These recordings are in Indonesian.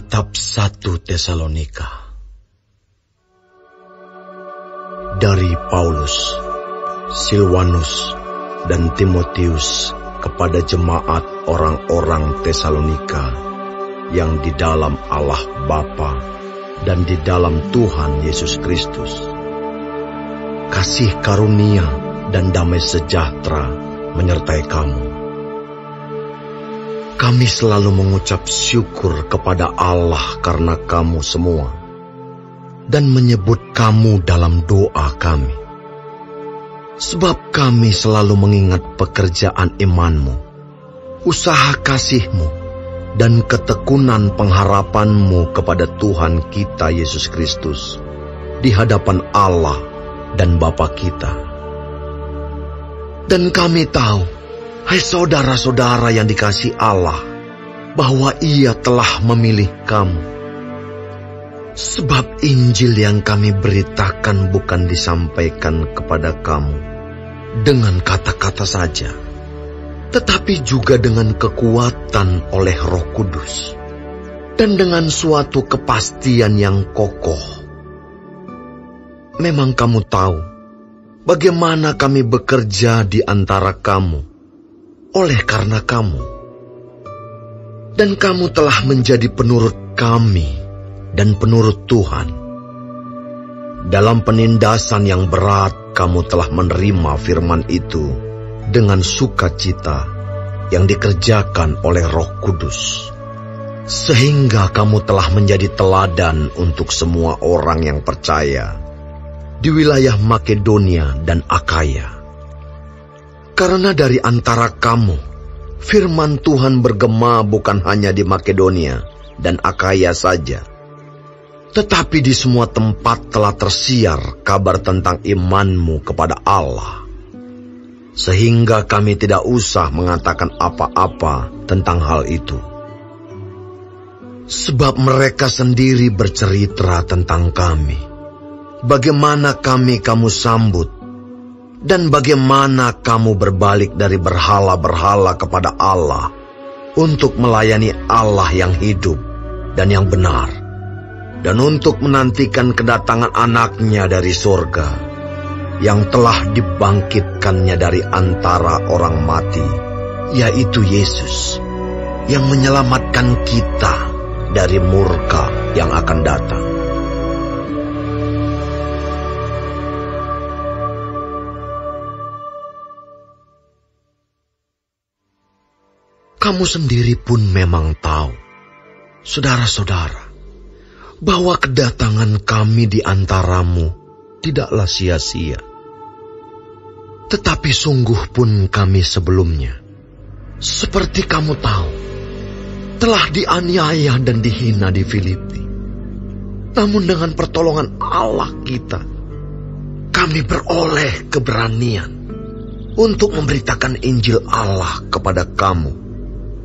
Kitab 1 Tesalonika. Dari Paulus, Silwanus, dan Timotius kepada jemaat orang-orang Tesalonika yang di dalam Allah Bapa dan di dalam Tuhan Yesus Kristus. Kasih karunia dan damai sejahtera menyertai kamu. Kami selalu mengucap syukur kepada Allah karena kamu semua, dan menyebut kamu dalam doa kami. Sebab kami selalu mengingat pekerjaan imanmu, usaha kasihmu, dan ketekunan pengharapanmu kepada Tuhan kita Yesus Kristus di hadapan Allah dan Bapa kita. Dan kami tahu, hai saudara-saudara yang dikasihi Allah, bahwa Ia telah memilih kamu. Sebab Injil yang kami beritakan bukan disampaikan kepada kamu dengan kata-kata saja, tetapi juga dengan kekuatan oleh Roh Kudus, dan dengan suatu kepastian yang kokoh. Memang kamu tahu bagaimana kami bekerja di antara kamu oleh karena kamu, dan kamu telah menjadi penurut kami dan penurut Tuhan. Dalam penindasan yang berat kamu telah menerima firman itu dengan sukacita yang dikerjakan oleh Roh Kudus, sehingga kamu telah menjadi teladan untuk semua orang yang percaya di wilayah Makedonia dan Akaya. Karena dari antara kamu, firman Tuhan bergema bukan hanya di Makedonia dan Akaya saja, tetapi di semua tempat telah tersiar kabar tentang imanmu kepada Allah, sehingga kami tidak usah mengatakan apa-apa tentang hal itu. Sebab mereka sendiri bercerita tentang kami, bagaimana kamu sambut, dan bagaimana kamu berbalik dari berhala-berhala kepada Allah untuk melayani Allah yang hidup dan yang benar, dan untuk menantikan kedatangan anaknya dari surga, yang telah dibangkitkannya dari antara orang mati, yaitu Yesus, yang menyelamatkan kita dari murka yang akan datang. Kamu sendiri pun memang tahu, saudara-saudara, bahwa kedatangan kami di antaramu tidaklah sia-sia. Tetapi sungguh pun kami sebelumnya, seperti kamu tahu, telah dianiaya dan dihina di Filipi. Namun dengan pertolongan Allah kita, kami beroleh keberanian untuk memberitakan Injil Allah kepada kamu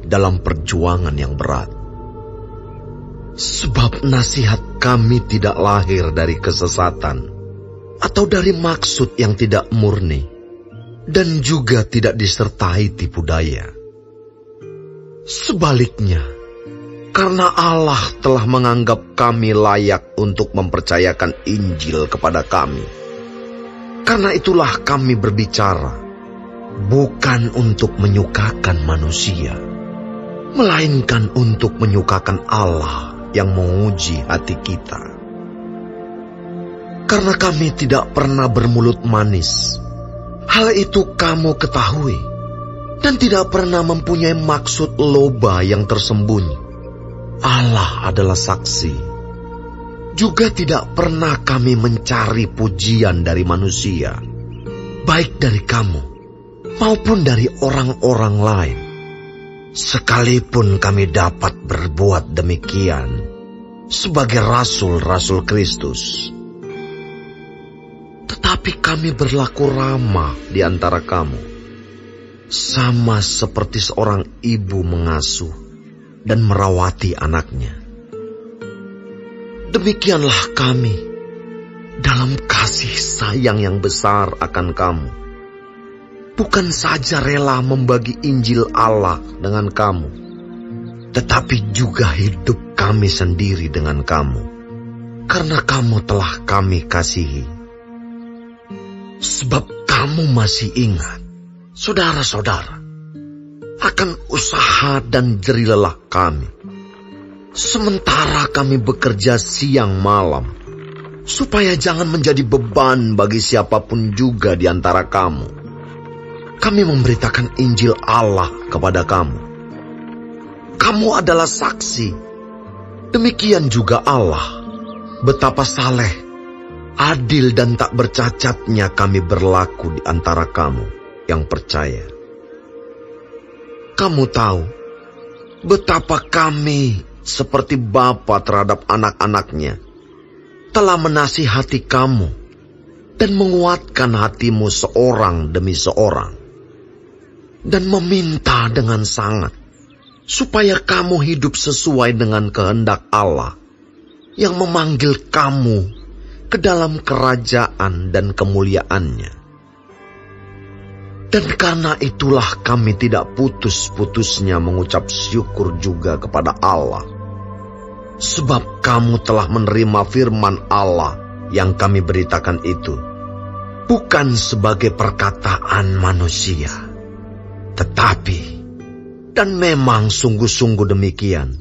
dalam perjuangan yang berat. Sebab nasihat kami tidak lahir dari kesesatan atau dari maksud yang tidak murni, dan juga tidak disertai tipu daya. Sebaliknya, karena Allah telah menganggap kami layak untuk mempercayakan Injil kepada kami, karena itulah kami berbicara, bukan untuk menyukakan manusia, melainkan untuk menyukakan Allah yang menguji hati kita. Karena kami tidak pernah bermulut manis, hal itu kamu ketahui, dan tidak pernah mempunyai maksud loba yang tersembunyi. Allah adalah saksi. Juga tidak pernah kami mencari pujian dari manusia, baik dari kamu maupun dari orang-orang lain. Sekalipun kami dapat berbuat demikian sebagai rasul-rasul Kristus, tetapi kami berlaku ramah di antara kamu, sama seperti seorang ibu mengasuh dan merawati anaknya. Demikianlah kami dalam kasih sayang yang besar akan kamu. Bukan saja rela membagi Injil Allah dengan kamu, tetapi juga hidup kami sendiri dengan kamu, karena kamu telah kami kasihi. Sebab kamu masih ingat, saudara-saudara, akan usaha dan jerih lelah kami, sementara kami bekerja siang malam, supaya jangan menjadi beban bagi siapapun juga di antara kamu. Kami memberitakan Injil Allah kepada kamu. Kamu adalah saksi. Demikian juga Allah, betapa saleh, adil dan tak bercacatnya kami berlaku di antara kamu yang percaya. Kamu tahu betapa kami seperti bapa terhadap anak-anaknya telah menasihati kamu dan menguatkan hatimu seorang demi seorang, dan meminta dengan sangat supaya kamu hidup sesuai dengan kehendak Allah yang memanggil kamu ke dalam kerajaan dan kemuliaannya. Dan karena itulah kami tidak putus-putusnya mengucap syukur juga kepada Allah, sebab kamu telah menerima firman Allah yang kami beritakan itu, bukan sebagai perkataan manusia, tetapi, dan memang sungguh-sungguh demikian,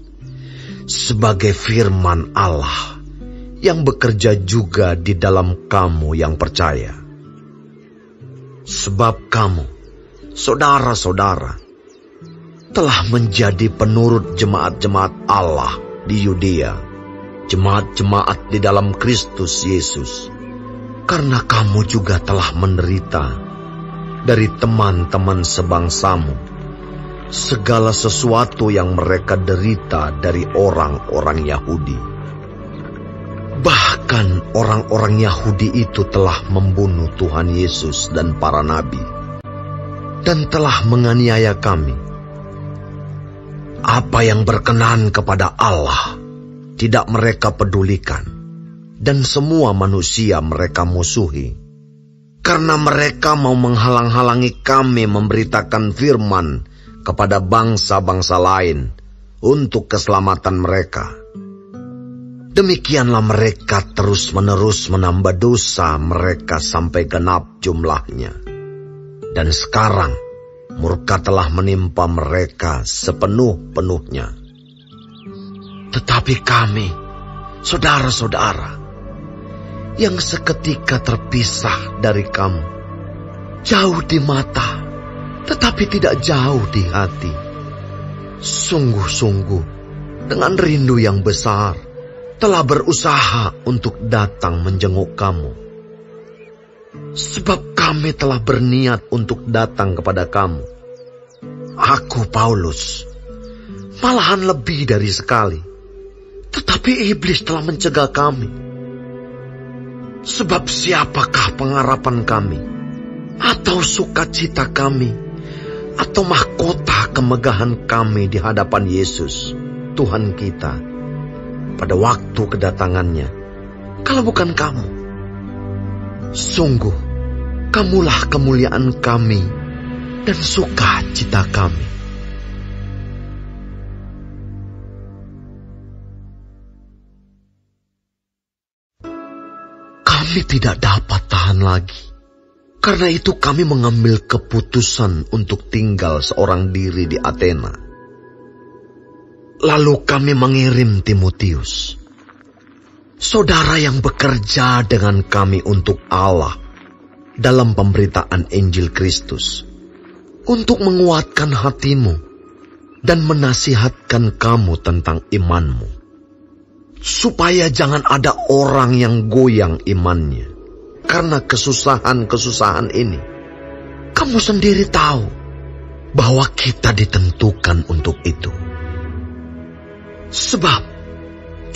sebagai firman Allah yang bekerja juga di dalam kamu yang percaya. Sebab kamu, saudara-saudara, telah menjadi penurut jemaat-jemaat Allah di Yudea, jemaat-jemaat di dalam Kristus Yesus, karena kamu juga telah menderita dari teman-teman sebangsamu segala sesuatu yang mereka derita dari orang-orang Yahudi. Bahkan orang-orang Yahudi itu telah membunuh Tuhan Yesus dan para nabi, dan telah menganiaya kami. Apa yang berkenan kepada Allah tidak mereka pedulikan, dan semua manusia mereka musuhi, karena mereka mau menghalang-halangi kami memberitakan firman kepada bangsa-bangsa lain untuk keselamatan mereka. Demikianlah mereka terus-menerus menambah dosa mereka sampai genap jumlahnya. Dan sekarang murka telah menimpa mereka sepenuh-penuhnya. Tetapi kami, saudara-saudara, yang seketika terpisah dari kamu, jauh di mata, tetapi tidak jauh di hati, sungguh-sungguh dengan rindu yang besar telah berusaha untuk datang menjenguk kamu. Sebab kami telah berniat untuk datang kepada kamu. Aku, Paulus, malahan lebih dari sekali, tetapi iblis telah mencegah kami. Sebab siapakah pengharapan kami, atau sukacita kami, atau mahkota kemegahan kami di hadapan Yesus, Tuhan kita, pada waktu kedatangannya, kalau bukan kamu? Sungguh, kamulah kemuliaan kami dan sukacita kami. Kami tidak dapat tahan lagi. Karena itu kami mengambil keputusan untuk tinggal seorang diri di Athena. Lalu kami mengirim Timotius, saudara yang bekerja dengan kami untuk Allah dalam pemberitaan Injil Kristus, untuk menguatkan hatimu dan menasihatkan kamu tentang imanmu, supaya jangan ada orang yang goyang imannya karena kesusahan-kesusahan ini. Kamu sendiri tahu bahwa kita ditentukan untuk itu. Sebab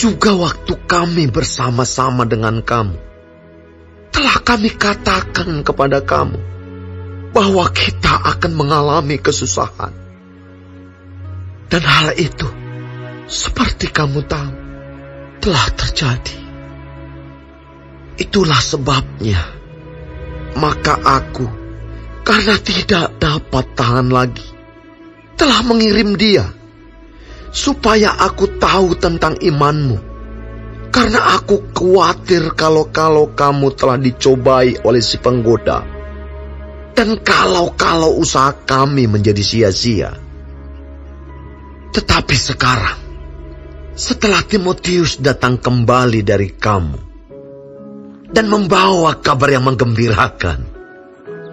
juga waktu kami bersama-sama dengan kamu, telah kami katakan kepada kamu bahwa kita akan mengalami kesusahan. Dan hal itu, seperti kamu tahu, telah terjadi. Itulah sebabnya, maka aku, karena tidak dapat tahan lagi, telah mengirim dia, supaya aku tahu tentang imanmu. Karena aku khawatir kalau kamu telah dicobai oleh si penggoda, dan kalau usaha kami menjadi sia-sia. Tetapi sekarang, setelah Timotius datang kembali dari kamu dan membawa kabar yang menggembirakan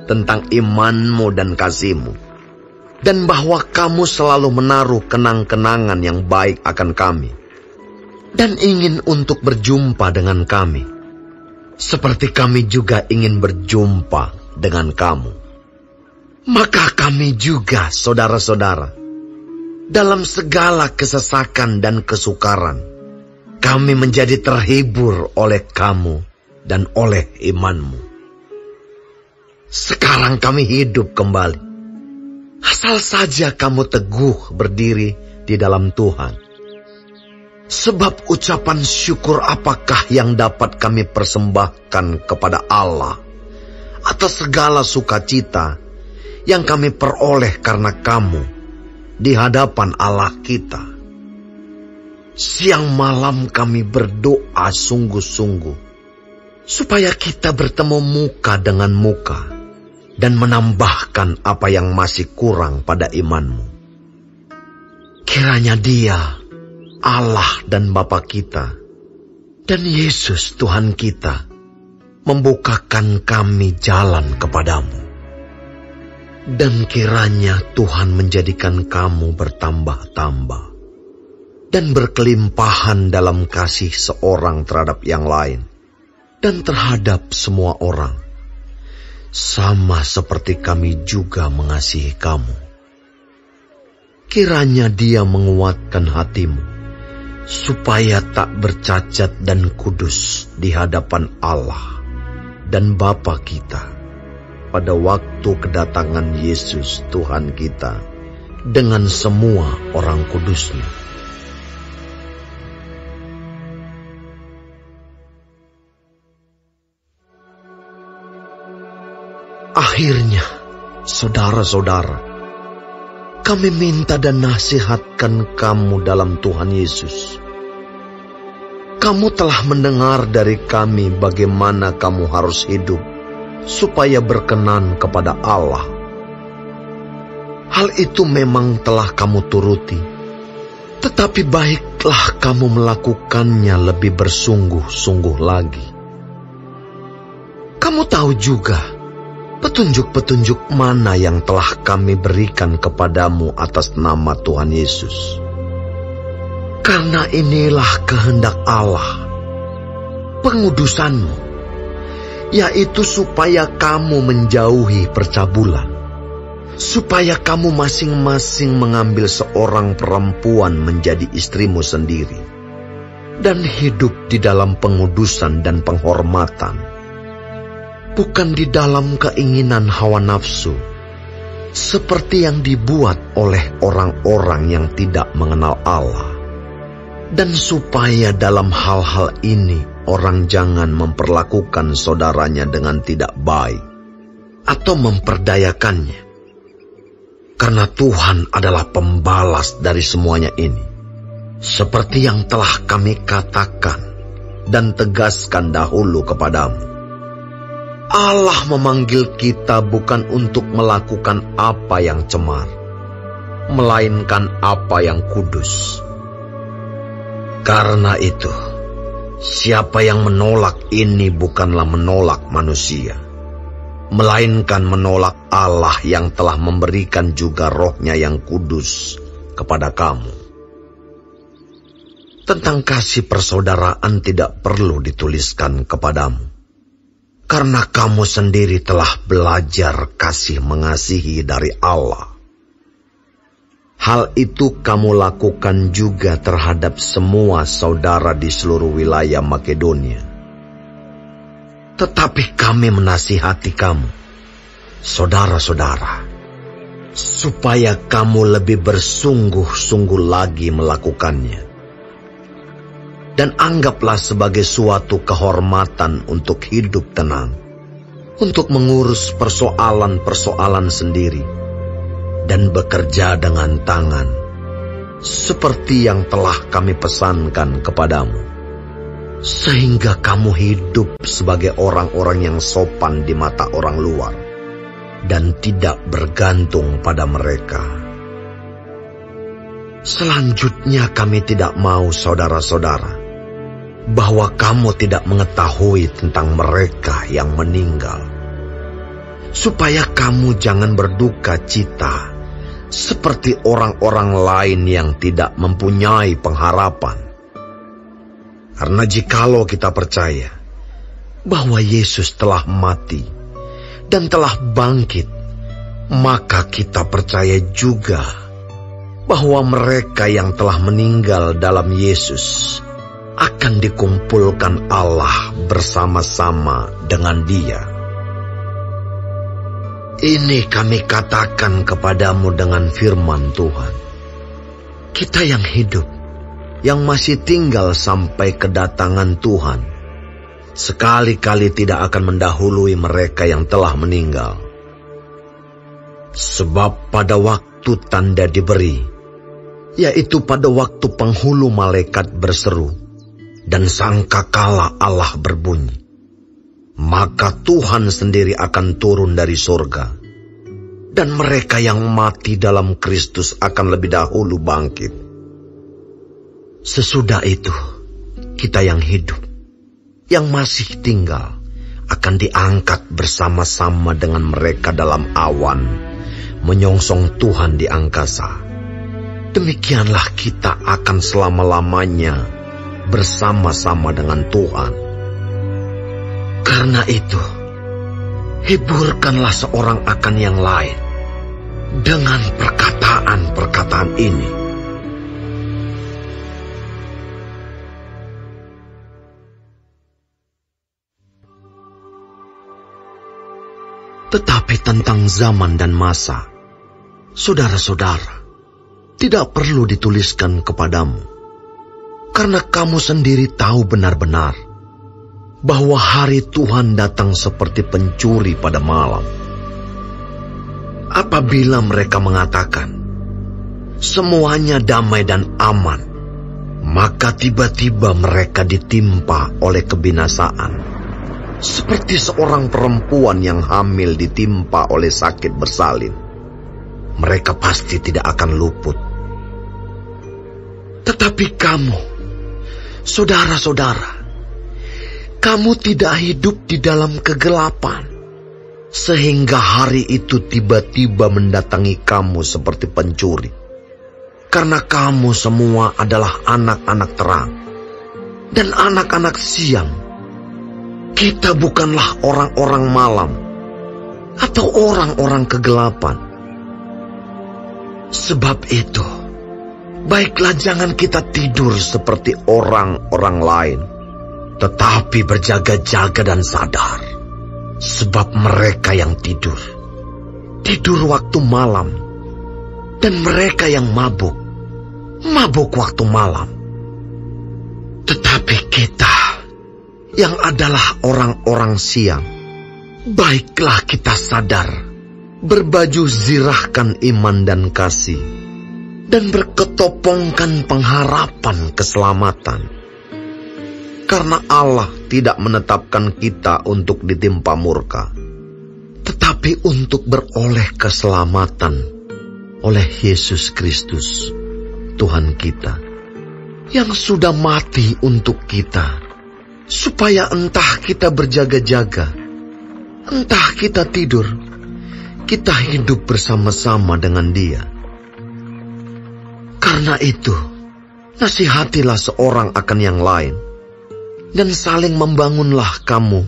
tentang imanmu dan kasihmu, dan bahwa kamu selalu menaruh kenang-kenangan yang baik akan kami, dan ingin untuk berjumpa dengan kami, seperti kami juga ingin berjumpa dengan kamu. Maka kami juga, saudara-saudara, dalam segala kesesakan dan kesukaran, kami menjadi terhibur oleh kamu dan oleh imanmu. Sekarang kami hidup kembali, asal saja kamu teguh berdiri di dalam Tuhan. Sebab ucapan syukur apakah yang dapat kami persembahkan kepada Allah atas segala sukacita yang kami peroleh karena kamu di hadapan Allah kita. Siang malam kami berdoa sungguh-sungguh supaya kita bertemu muka dengan muka dan menambahkan apa yang masih kurang pada imanmu. Kiranya Dia, Allah dan Bapa kita, dan Yesus Tuhan kita, membukakan kami jalan kepadamu. Dan kiranya Tuhan menjadikan kamu bertambah-tambah dan berkelimpahan dalam kasih seorang terhadap yang lain dan terhadap semua orang, sama seperti kami juga mengasihi kamu. Kiranya Dia menguatkan hatimu, supaya tak bercacat dan kudus di hadapan Allah dan Bapa kita pada waktu kedatangan Yesus Tuhan kita dengan semua orang kudus-Nya. Akhirnya, saudara-saudara, kami minta dan nasihatkan kamu dalam Tuhan Yesus. Kamu telah mendengar dari kami bagaimana kamu harus hidup supaya berkenan kepada Allah. Hal itu memang telah kamu turuti, tetapi baiklah kamu melakukannya lebih bersungguh-sungguh lagi. Kamu tahu juga petunjuk-petunjuk mana yang telah kami berikan kepadamu atas nama Tuhan Yesus. Karena inilah kehendak Allah, pengudusanmu, yaitu supaya kamu menjauhi percabulan, supaya kamu masing-masing mengambil seorang perempuan menjadi istrimu sendiri, dan hidup di dalam pengudusan dan penghormatan, bukan di dalam keinginan hawa nafsu, seperti yang dibuat oleh orang-orang yang tidak mengenal Allah. Dan supaya dalam hal-hal ini orang jangan memperlakukan saudaranya dengan tidak baik atau memperdayakannya. Karena Tuhan adalah pembalas dari semuanya ini, seperti yang telah kami katakan dan tegaskan dahulu kepadamu. Allah memanggil kita bukan untuk melakukan apa yang cemar, melainkan apa yang kudus. Karena itu, siapa yang menolak ini bukanlah menolak manusia, melainkan menolak Allah yang telah memberikan juga Roh-Nya yang kudus kepada kamu. Tentang kasih persaudaraan tidak perlu dituliskan kepadamu, karena kamu sendiri telah belajar kasih mengasihi dari Allah. Hal itu kamu lakukan juga terhadap semua saudara di seluruh wilayah Makedonia. Tetapi kami menasihati kamu, saudara-saudara, supaya kamu lebih bersungguh-sungguh lagi melakukannya. Dan anggaplah sebagai suatu kehormatan untuk hidup tenang, untuk mengurus persoalan-persoalan sendiri, dan bekerja dengan tangan, seperti yang telah kami pesankan kepadamu, sehingga kamu hidup sebagai orang-orang yang sopan di mata orang luar dan tidak bergantung pada mereka. Selanjutnya kami tidak mau, saudara-saudara, bahwa kamu tidak mengetahui tentang mereka yang meninggal, supaya kamu jangan berduka cita seperti orang-orang lain yang tidak mempunyai pengharapan. Karena jikalau kita percaya bahwa Yesus telah mati dan telah bangkit, maka kita percaya juga bahwa mereka yang telah meninggal dalam Yesus akan dikumpulkan Allah bersama-sama dengan Dia. Ini kami katakan kepadamu dengan firman Tuhan. Kita yang hidup, yang masih tinggal sampai kedatangan Tuhan, sekali-kali tidak akan mendahului mereka yang telah meninggal. Sebab pada waktu tanda diberi, yaitu pada waktu penghulu malaikat berseru dan sangkakala Allah berbunyi, maka Tuhan sendiri akan turun dari surga, dan mereka yang mati dalam Kristus akan lebih dahulu bangkit. Sesudah itu, kita yang hidup, yang masih tinggal, akan diangkat bersama-sama dengan mereka dalam awan, menyongsong Tuhan di angkasa. Demikianlah kita akan selama-lamanya bersama-sama dengan Tuhan. Karena itu, hiburkanlah seorang akan yang lain dengan perkataan-perkataan ini. Tetapi tentang zaman dan masa, saudara-saudara, tidak perlu dituliskan kepadamu, karena kamu sendiri tahu benar-benar bahwa hari Tuhan datang seperti pencuri pada malam. Apabila mereka mengatakan, semuanya damai dan aman, maka tiba-tiba mereka ditimpa oleh kebinasaan, seperti seorang perempuan yang hamil ditimpa oleh sakit bersalin. Mereka pasti tidak akan luput. Tetapi kamu, saudara-saudara, kamu tidak hidup di dalam kegelapan, sehingga hari itu tiba-tiba mendatangi kamu seperti pencuri. Karena kamu semua adalah anak-anak terang dan anak-anak siang. Kita bukanlah orang-orang malam atau orang-orang kegelapan. Sebab itu, baiklah jangan kita tidur seperti orang-orang lain, tetapi berjaga-jaga dan sadar. Sebab mereka yang tidur waktu malam, dan mereka yang mabuk waktu malam. Tetapi kita yang adalah orang-orang siang, baiklah kita sadar, berbaju zirahkan iman dan kasih, dan berketopongkan pengharapan keselamatan. Karena Allah tidak menetapkan kita untuk ditimpa murka, tetapi untuk beroleh keselamatan oleh Yesus Kristus, Tuhan kita, yang sudah mati untuk kita, supaya entah kita berjaga-jaga, entah kita tidur, kita hidup bersama-sama dengan Dia. Karena itu, nasihatilah seorang akan yang lain, dan saling membangunlah kamu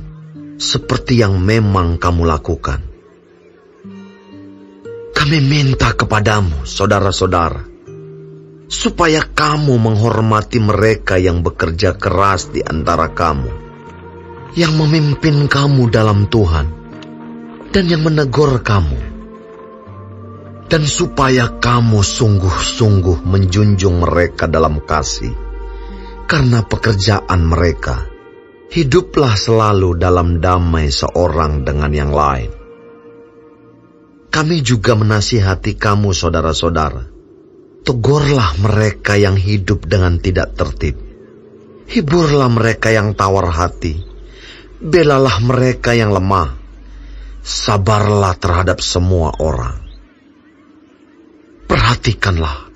seperti yang memang kamu lakukan. Kami minta kepadamu, saudara-saudara, supaya kamu menghormati mereka yang bekerja keras di antara kamu, yang memimpin kamu dalam Tuhan, dan yang menegur kamu. Dan supaya kamu sungguh-sungguh menjunjung mereka dalam kasih, karena pekerjaan mereka. Hiduplah selalu dalam damai seorang dengan yang lain. Kami juga menasihati kamu, saudara-saudara, Tegurlah mereka yang hidup dengan tidak tertib. Hiburlah mereka yang tawar hati. Belalah mereka yang lemah. Sabarlah terhadap semua orang. Perhatikanlah,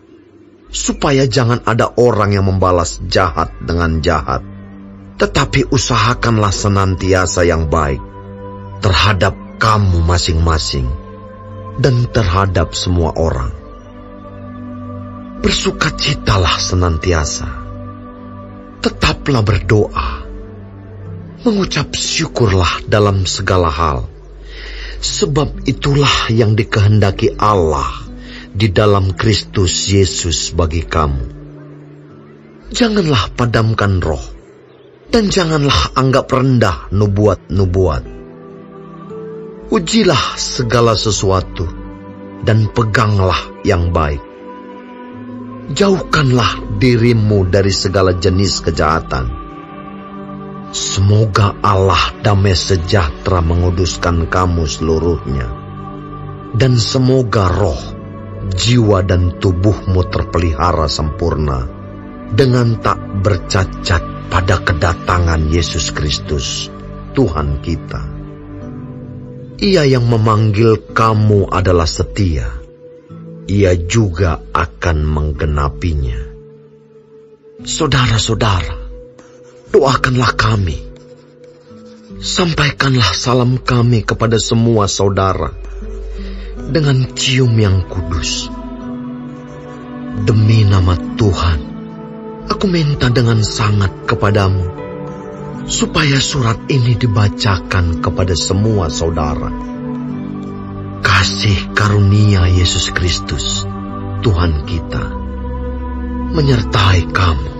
supaya jangan ada orang yang membalas jahat dengan jahat. Tetapi usahakanlah senantiasa yang baik terhadap kamu masing-masing dan terhadap semua orang. Bersukacitalah senantiasa. Tetaplah berdoa. Mengucap syukurlah dalam segala hal. Sebab itulah yang dikehendaki Allah di dalam Kristus Yesus bagi kamu. Janganlah padamkan roh, dan janganlah anggap rendah nubuat-nubuat. Ujilah segala sesuatu, dan peganglah yang baik. Jauhkanlah dirimu dari segala jenis kejahatan. Semoga Allah damai sejahtera menguduskan kamu seluruhnya. Dan semoga roh, jiwa dan tubuhmu terpelihara sempurna dengan tak bercacat pada kedatangan Yesus Kristus, Tuhan kita. Ia yang memanggil kamu adalah setia. Ia juga akan menggenapinya. Saudara-saudara, doakanlah kami. Sampaikanlah salam kami kepada semua saudara dengan cium yang kudus. Demi nama Tuhan, aku minta dengan sangat kepadamu, supaya surat ini dibacakan kepada semua saudara. Kasih karunia Yesus Kristus, Tuhan kita, menyertai kamu.